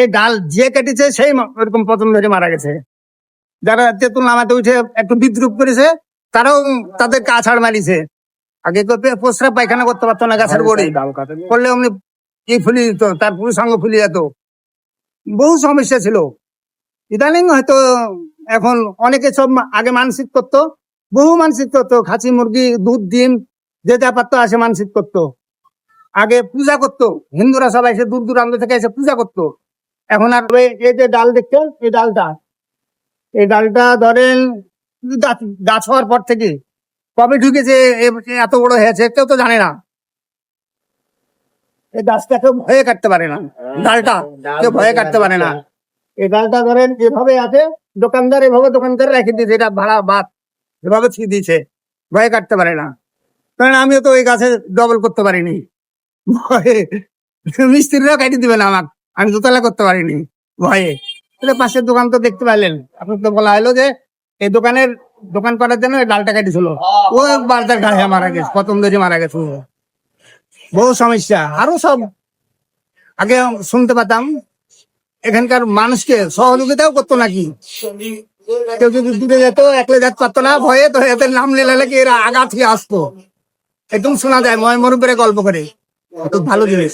এই ডাল যে কেটেছে সেই ওরকম প্রথম ধরে মারা গেছে। যারা তেঁতুল নামাতে উঠে একটু বিদ্রুপ করেছে তারাও তাদেরকে আছাড় মারিছে। আগে তো প্রস্রাব পায়খানা করতে পারতো না গাছের গোড়ে, করলে অমনি ফুলি দিত, তার পুরো সঙ্গ ফুলি যেত। বহু সমস্যা ছিল। ইদানিং হয়তো এখন অনেকে সব আগে মানসিক করতো, বহু মানসিক করতো, খাসি মুরগি দুধ ডিম যে যা পারতো আসে মানসিক করতো। আগে পূজা করতো, হিন্দুরা সবাই এসে দূর দূরান্ত থেকে এসে পূজা করতো। এখন আর এই যে ডাল দেখছেন, এই ডালটা ধরেন গাছ হওয়ার পর থেকে কবে ঢুকেছে এত বড় হয়েছে কেউ তো জানে না। এই গাছটা কেউ ভয়ে কাটতে পারে না, ডালটা কেউ ভয়ে কাটতে পারে না। এই ডালটা ধরেন এভাবে আছে, দোকানদার এভাবে দোকানদার রেখে দিয়েছে, এটা ভাড়া বাদ এভাবে ছিঁড়ে দিয়েছে, ভয়ে কাটতে পারে না। কারণ আমিও তো ওই গাছে ডবল করতে পারিনি, ভয়ে মিস্ত্রিরাও কাটিয়ে দিবে না আমাকে, আমি দোতলা করতে পারিনি ভয়ে। তাহলে পাশের দোকান তো দেখতে পাইলেন, আপনার তো বলা হলো যে এই দোকান করার জন্য ডালটা কাটিছিল, ও বারদার গায়ে মারা গেছে, প্রথম ধরে মারা গেছে। বহু সমস্যা। আরো সব আগে শুনতে পেতাম এখানকার মানুষকে সহযোগিতাও করতো নাকি, কেউ যদি দূরে যেত একলে যেতে পারতো না ভয়ে, তো এদের নাম নিলে কি এরা আগা থেকে আসতো, একদম শোনা যায় ময় মরুপের গল্প করে। ভালো জিনিস।